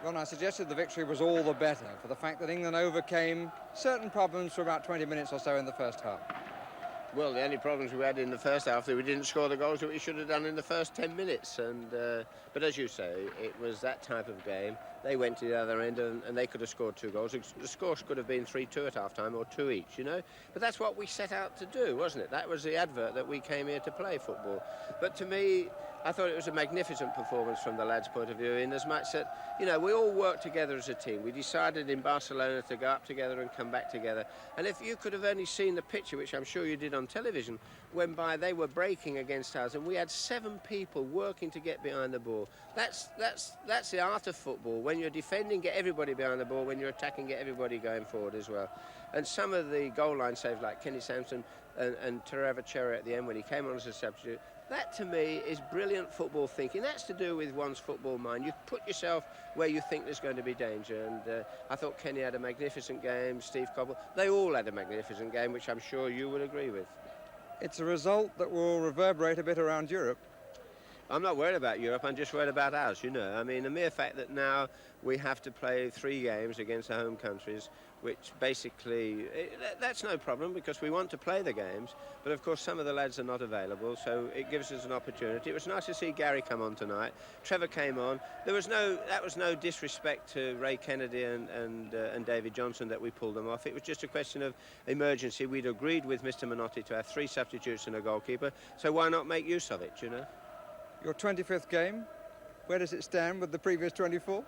Ron, I suggested the victory was all the better for the fact that England overcame certain problems for about 20 minutes or so in the first half. Well, the only problems we had in the first half that we didn't score the goals that we should have done in the first 10 minutes. But as you say, it was that type of game. They went to the other end and they could have scored 2 goals. The score could have been 3-2 at half-time or 2 each, you know. But that's what we set out to do, wasn't it? That was the advert that we came here to play football. But to me, I thought it was a magnificent performance from the lads' point of view, in as much that, you know, we all worked together as a team. We decided in Barcelona to go up together and come back together. And if you could have only seen the picture, which I'm sure you did on television, whereby they were breaking against us, and we had 7 people working to get behind the ball. That's the art of football. When you're defending, get everybody behind the ball. When you're attacking, get everybody going forward as well. And some of the goal line saves, like Kenny Sampson and Trevor Cherry at the end when he came on as a substitute, that to me is brilliant football thinking. That's to do with one's football mind. You put yourself where you think there's going to be danger, and I thought Kenny had a magnificent game, Steve Cobble, they all had a magnificent game, which I'm sure you would agree with. It's a result that will reverberate a bit around Europe. I'm not worried about Europe, I'm just worried about ours, you know. I mean, the mere fact that now we have to play 3 games against the home countries, which basically, that's no problem because we want to play the games, but of course some of the lads are not available, so it gives us an opportunity. It was nice to see Gary come on tonight. Trevor came on. That was no disrespect to Ray Kennedy and David Johnson that we pulled them off. It was just a question of emergency. We'd agreed with Mr. Minotti to have 3 substitutes and a goalkeeper, so why not make use of it, you know? Your 25th game, where does it stand with the previous 24?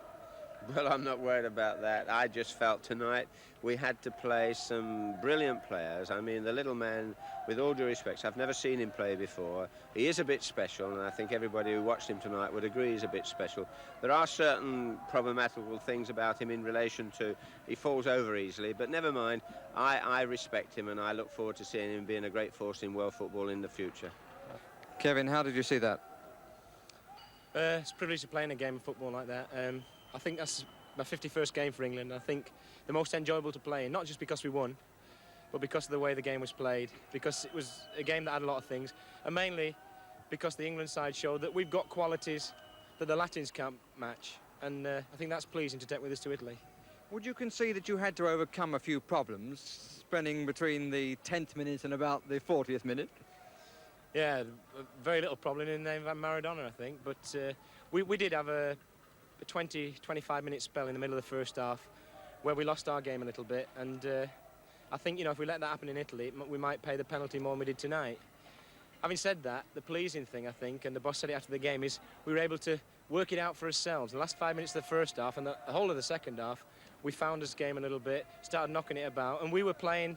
Well, I'm not worried about that. I just felt tonight we had to play some brilliant players. I mean, the little man, with all due respect, I've never seen him play before. He is a bit special, and I think everybody who watched him tonight would agree he's a bit special. There are certain problematical things about him in relation to he falls over easily, but never mind. I respect him, and I look forward to seeing him being a great force in world football in the future. Kevin, how did you see that? It's a privilege to play in a game of football like that. I think that's my 51st game for England. I think the most enjoyable to play in, not just because we won, but because of the way the game was played, because it was a game that had a lot of things, and mainly because the England side showed that we've got qualities that the Latins can't match, and I think that's pleasing to take with us to Italy. Would you concede that you had to overcome a few problems, spending between the 10th minute and about the 40th minute? Yeah, very little problem in the name of Maradona, I think, but we did have a 20-25 minute spell in the middle of the first half where we lost our game a little bit, and I think, you know, if we let that happen in Italy, we might pay the penalty more than we did tonight. Having said that, the pleasing thing, I think, and the boss said it after the game, is we were able to work it out for ourselves. The last 5 minutes of the first half and the whole of the second half, we found us game a little bit, started knocking it about, and we were playing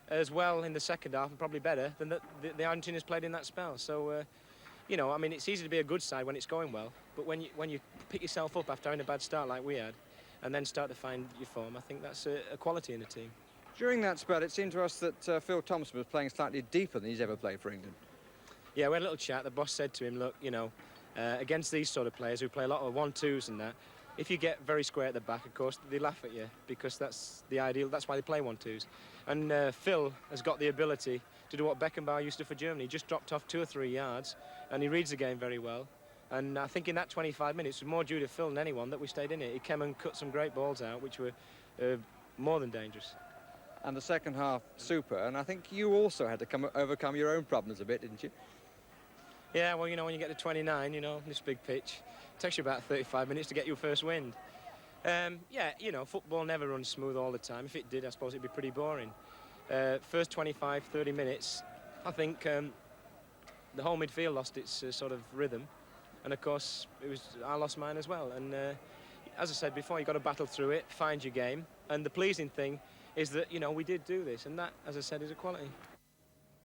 as well in the second half, and probably better than the Argentinians played in that spell. So, you know, I mean, it's easy to be a good side when it's going well, but when you pick yourself up after having a bad start like we had, and then start to find your form, I think that's a quality in the team. During that spell, it seemed to us that Phil Thompson was playing slightly deeper than he's ever played for England. Yeah, we had a little chat. The boss said to him, look, you know, against these sort of players who play a lot of 1-2s and that, if you get very square at the back, of course, they laugh at you, because that's the ideal. That's why they play 1-2s. And Phil has got the ability to do what Beckenbauer used to for Germany. He just dropped off 2 or 3 yards, and he reads the game very well. And I think in that 25 minutes, it was more due to Phil than anyone that we stayed in it. He came and cut some great balls out, which were more than dangerous. And the second half, super. And I think you also had to overcome your own problems a bit, didn't you? Yeah, well, you know, when you get to 29, you know, this big pitch, it takes you about 35 minutes to get your first wind. Yeah, you know, football never runs smooth all the time. If it did, I suppose it'd be pretty boring. First 25, 30 minutes, I think the whole midfield lost its sort of rhythm. And, of course, I lost mine as well. And as I said before, you've got to battle through it, find your game. And the pleasing thing is that, you know, we did do this. And that, as I said, is a quality.